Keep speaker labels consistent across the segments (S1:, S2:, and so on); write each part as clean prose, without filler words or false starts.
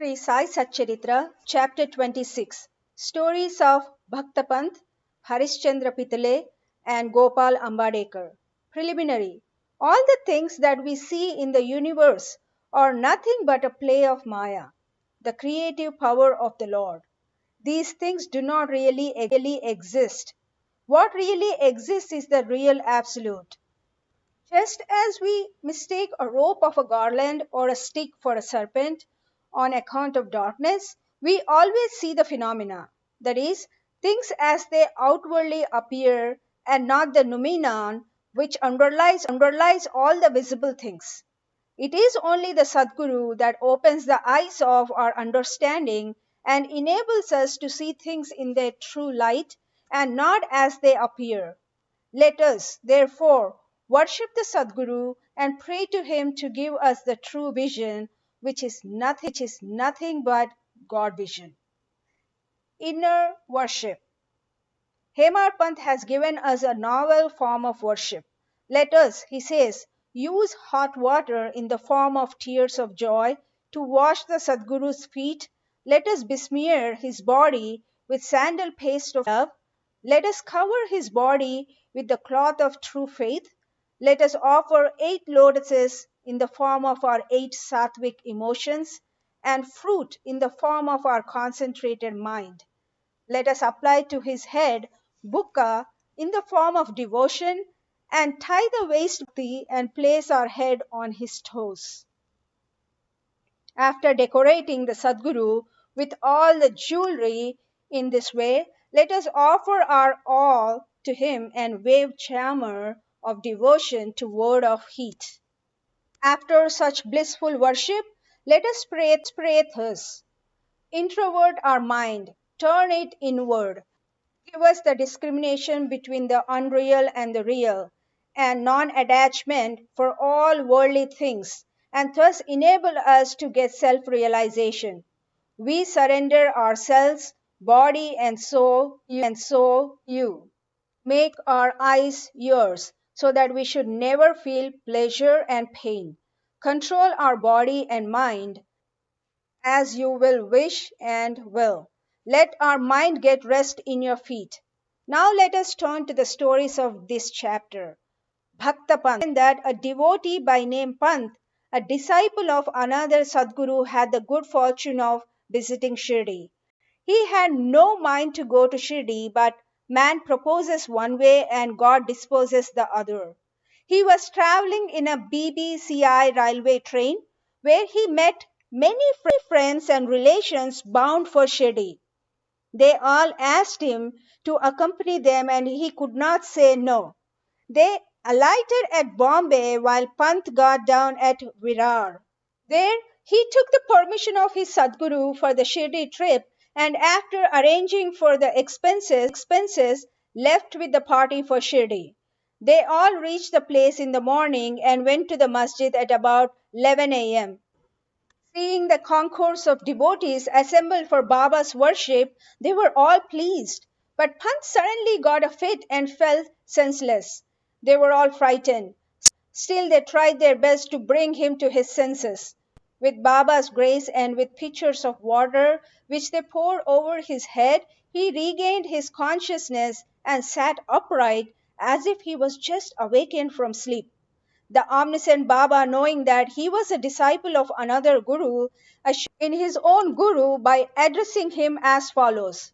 S1: Sri Sai Satcharitra, Chapter 26, Stories of Bhaktapant, Harishchandra Pitale, and Gopal Ambadekar. Preliminary. All the things that we see in the universe are nothing but a play of Maya, the creative power of the Lord. These things do not really exist. What really exists is the real absolute. Just as we mistake a rope of a garland or a stick for a serpent on account of darkness, we always see the phenomena, that is, things as they outwardly appear and not the noumenon which underlies all the visible things. It is only the Sadguru that opens the eyes of our understanding and enables us to see things in their true light and not as they appear. Let us, therefore, worship the Sadguru and pray to him to give us the true vision, which is nothing but God vision. Inner worship. Hemar Pant has given us a novel form of worship. Let us, he says, use hot water in the form of tears of joy to wash the Sadguru's feet. Let us besmear his body with sandal paste of love. Let us cover his body with the cloth of true faith. Let us offer 8 lotuses in the form of our 8 sattvic emotions and fruit in the form of our concentrated mind. Let us apply to his head bukka in the form of devotion and tie the waist and place our head on his toes. After decorating the Sadguru with all the jewelry in this way, let us offer our all to him and wave chamar of devotion to word of heat. After such blissful worship, let us pray thus. Introvert our mind, turn it inward. Give us the discrimination between the unreal and the real, and non-attachment for all worldly things, and thus enable us to get self-realization. We surrender ourselves, body and soul, you. Make our eyes yours, so that we should never feel pleasure and pain. Control our body and mind as you will wish and will. Let our mind get rest in your feet. Now let us turn to the stories of this chapter. Bhakta Pant, that a devotee by name Pant, a disciple of another Sadguru, had the good fortune of visiting Shirdi. He had no mind to go to Shirdi, but man proposes one way and God disposes the other. He was traveling in a BBCI railway train where he met many friends and relations bound for Shirdi. They all asked him to accompany them and he could not say no. They alighted at Bombay while Pant got down at Virar. There he took the permission of his Sadguru for the Shirdi trip and after arranging for the expenses left with the party for Shirdi. They all reached the place in the morning and went to the masjid at about 11 a.m. Seeing the concourse of devotees assembled for Baba's worship, they were all pleased. But Pant suddenly got a fit and fell senseless. They were all frightened. Still they tried their best to bring him to his senses. With Baba's grace and with pitchers of water which they poured over his head, he regained his consciousness and sat upright as if he was just awakened from sleep. The omniscient Baba, knowing that he was a disciple of another Guru, assured in his own Guru by addressing him as follows: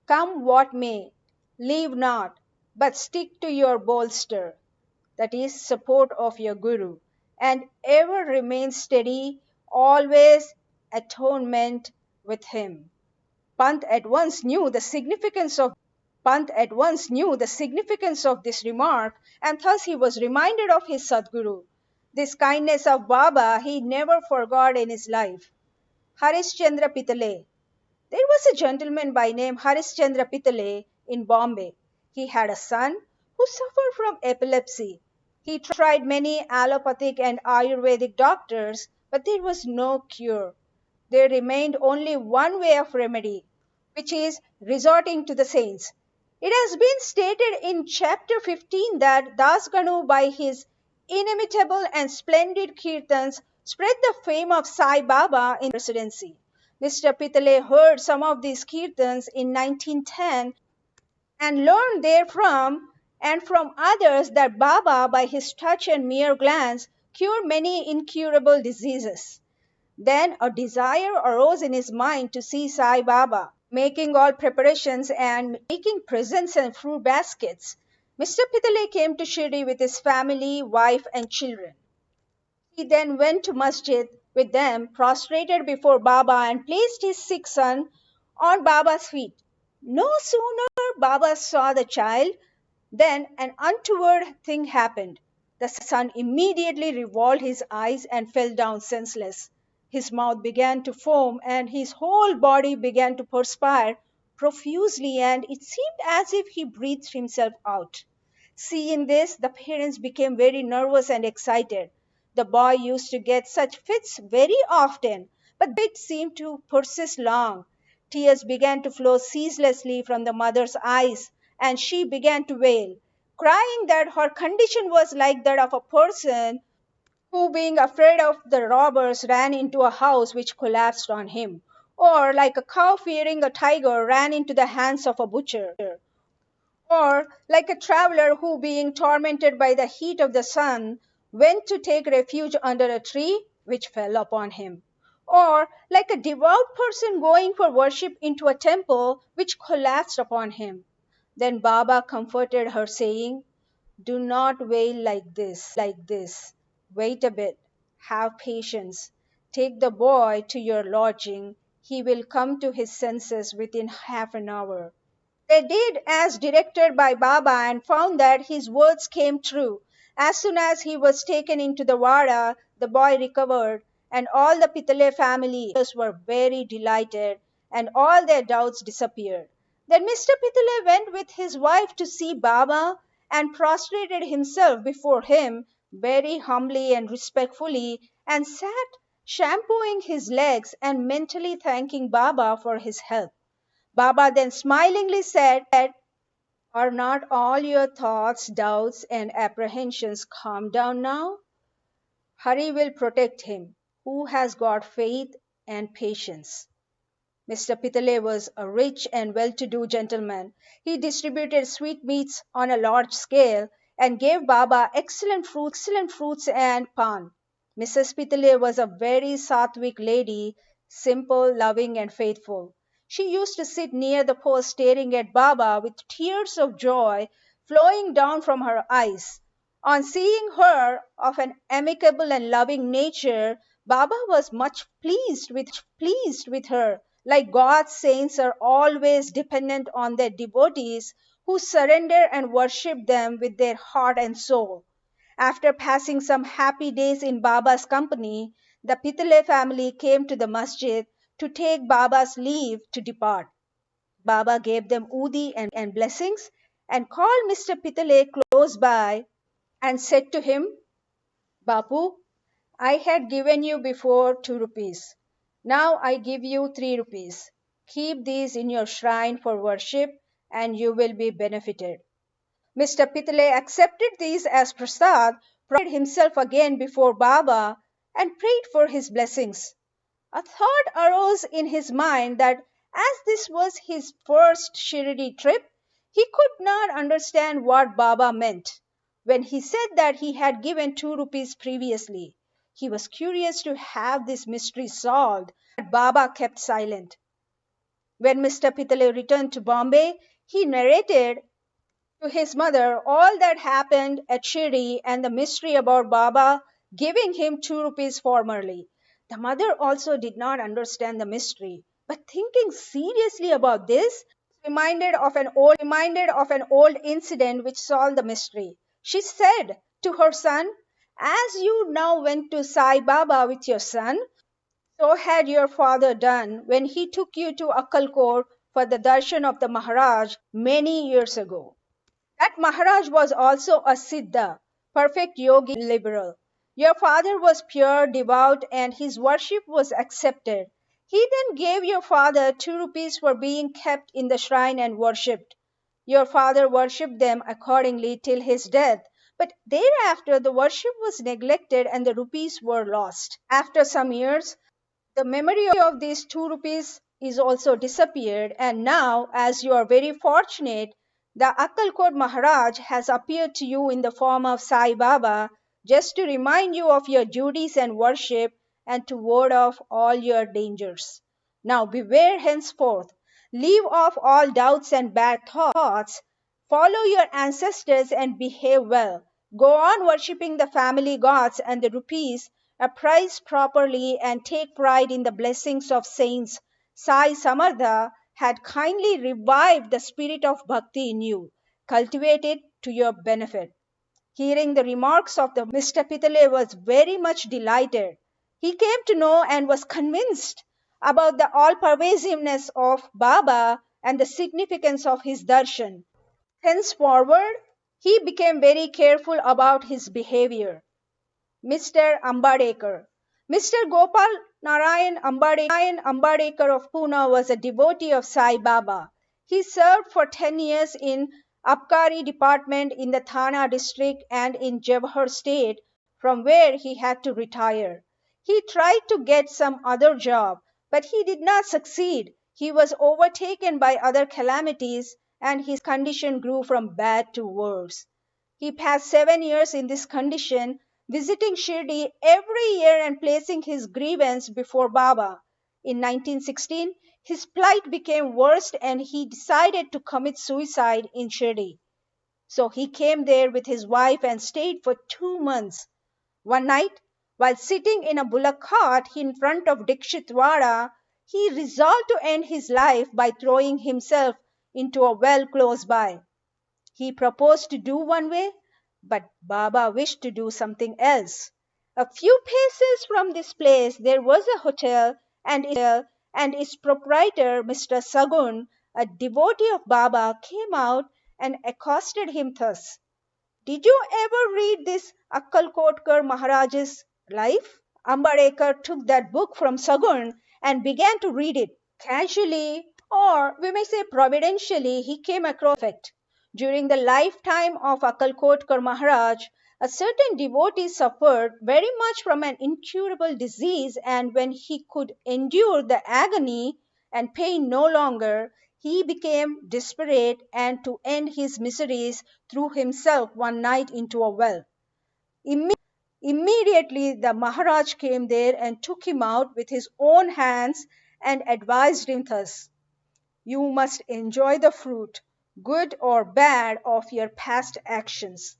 S1: Come what may, leave not, but stick to your bolster, that is, support of your Guru, and ever remain steady, always atonement with him. Pant at once knew the significance of this remark, and thus he was reminded of his Sadguru. This kindness of Baba he never forgot in his life. Harishchandra Pitale. There was a gentleman by name Harishchandra Pitale in Bombay. He had a son who suffered from epilepsy. He tried many allopathic and Ayurvedic doctors, but there was no cure. There remained only one way of remedy, which is resorting to the saints. It has been stated in chapter 15 that Dasganu, by his inimitable and splendid kirtans, spread the fame of Sai Baba in the presidency. Mr. Pitale heard some of these kirtans in 1910 and learned therefrom and from others that Baba, by his touch and mere glance, cured many incurable diseases. Then a desire arose in his mind to see Sai Baba, making all preparations and taking presents and fruit baskets. Mr. Pitale came to Shirdi with his family, wife, and children. He then went to masjid with them, prostrated before Baba, and placed his sick son on Baba's feet. No sooner Baba saw the child than an untoward thing happened. The son immediately revolved his eyes and fell down senseless. His mouth began to foam and his whole body began to perspire profusely, and it seemed as if he breathed himself out. Seeing this, the parents became very nervous and excited. The boy used to get such fits very often, but the fits seemed to persist long. Tears began to flow ceaselessly from the mother's eyes, and she began to wail, crying that her condition was like that of a person who, being afraid of the robbers, ran into a house which collapsed on him, or like a cow fearing a tiger ran into the hands of a butcher, or like a traveler who, being tormented by the heat of the sun, went to take refuge under a tree which fell upon him, or like a devout person going for worship into a temple which collapsed upon him. Then Baba comforted her, saying, "Do not wail like this. Wait a bit. Have patience. Take the boy to your lodging. He will come to his senses within half an hour." They did as directed by Baba and found that his words came true. As soon as he was taken into the Wada, the boy recovered, and all the Pitale family were very delighted, and all their doubts disappeared. Then Mr. Pitale went with his wife to see Baba and prostrated himself before him very humbly and respectfully, and sat shampooing his legs and mentally thanking Baba for his help. Baba then smilingly said, "Are not all your thoughts, doubts, and apprehensions calmed down now? Hari will protect him who has got faith and patience." Mr. Pitale was a rich and well-to-do gentleman. He distributed sweetmeats on a large scale and gave Baba excellent fruits and pan. Mrs. Pitale was a very sattvic lady, simple, loving, and faithful. She used to sit near the post staring at Baba with tears of joy flowing down from her eyes. On seeing her of an amicable and loving nature, Baba was much pleased with her. Like God's saints are always dependent on their devotees who surrender and worship them with their heart and soul. After passing some happy days in Baba's company, the Pitale family came to the masjid to take Baba's leave to depart. Baba gave them udi and blessings and called Mr. Pitale close by and said to him, "Bapu, I had given you before 2 rupees. Now I give you 3 rupees. Keep these in your shrine for worship and you will be benefited." Mr. Pitale accepted these as prasad, prostrated himself again before Baba, and prayed for his blessings. A thought arose in his mind that as this was his first Shirdi trip, he could not understand what Baba meant when he said that he had given 2 rupees previously. He was curious to have this mystery solved, but Baba kept silent. When Mr. Pitale returned to Bombay, he narrated to his mother all that happened at Shirdi and the mystery about Baba giving him 2 rupees formerly. The mother also did not understand the mystery, but thinking seriously about this, reminded of an old incident which solved the mystery. She said to her son, "As you now went to Sai Baba with your son, so had your father done when he took you to Akkalkot for the darshan of the Maharaj many years ago. That Maharaj was also a Siddha, perfect yogi liberal. Your father was pure, devout, and his worship was accepted. He then gave your father 2 rupees for being kept in the shrine and worshipped. Your father worshipped them accordingly till his death, But thereafter, the worship was neglected and the rupees were lost. After some years, the memory of these 2 rupees is also disappeared, and now, as you are very fortunate, the Akkalkot Maharaj has appeared to you in the form of Sai Baba, just to remind you of your duties and worship and to ward off all your dangers. Now beware henceforth, leave off all doubts and bad thoughts, follow your ancestors and behave well. Go on worshipping the family gods and the rupees, appraise properly and take pride in the blessings of saints. Sai Samartha had kindly revived the spirit of bhakti in you. Cultivate it to your benefit. Hearing the remarks of the Mr. Pitale was very much delighted. He came to know and was convinced about the all-pervasiveness of Baba and the significance of his darshan. Henceforward, he became very careful about his behavior. Mr. Ambadekar. Mr. Gopal Narayan Ambadekar of Pune was a devotee of Sai Baba. He served for 10 years in Abkari department in the Thana district and in Jawhar state, from where he had to retire. He tried to get some other job, but he did not succeed. He was overtaken by other calamities and his condition grew from bad to worse. He passed 7 years in this condition, visiting Shirdi every year and placing his grievance before Baba. In 1916, his plight became worse and he decided to commit suicide in Shirdi. So he came there with his wife and stayed for 2 months. One night, while sitting in a bullock cart in front of Dikshitwara, he resolved to end his life by throwing himself into a well close by. He proposed to do one way, but Baba wished to do something else. A few paces from this place there was a hotel and its proprietor, Mr. Sagun, a devotee of Baba, came out and accosted him thus. Did you ever read this Akkalkotkar Maharaj's life? Ambadekar took that book from Sagun and began to read it. Casually, or we may say providentially, he came across effect. During the lifetime of Akkalkotkar Maharaj, a certain devotee suffered very much from an incurable disease, and when he could endure the agony and pain no longer, he became desperate and to end his miseries threw himself one night into a well. Immediately the Maharaj came there and took him out with his own hands and advised him thus: you must enjoy the fruit, good or bad, of your past actions.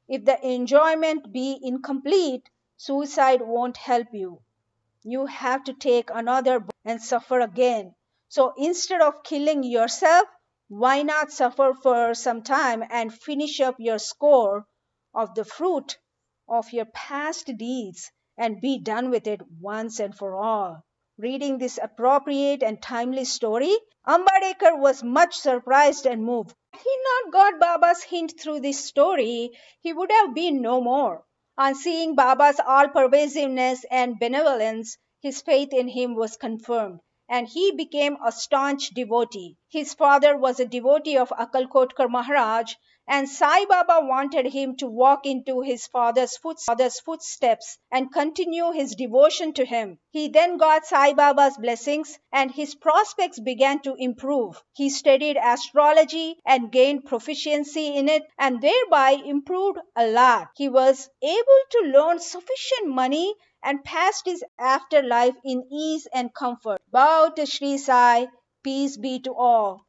S1: If the enjoyment be incomplete, suicide won't help you. You have to take another and suffer again. So instead of killing yourself, why not suffer for some time and finish up your score of the fruit of your past deeds and be done with it once and for all? Reading this appropriate and timely story, Ambadekar was much surprised and moved. Had he not got Baba's hint through this story, he would have been no more. On seeing Baba's all-pervasiveness and benevolence, his faith in him was confirmed, and he became a staunch devotee. His father was a devotee of Akkalkotkar Maharaj, and Sai Baba wanted him to walk into his father's footsteps and continue his devotion to him. He then got Sai Baba's blessings and his prospects began to improve. He studied astrology and gained proficiency in it and thereby improved a lot. He was able to loan sufficient money and passed his afterlife in ease and comfort. Bow to Sri Sai, peace be to all.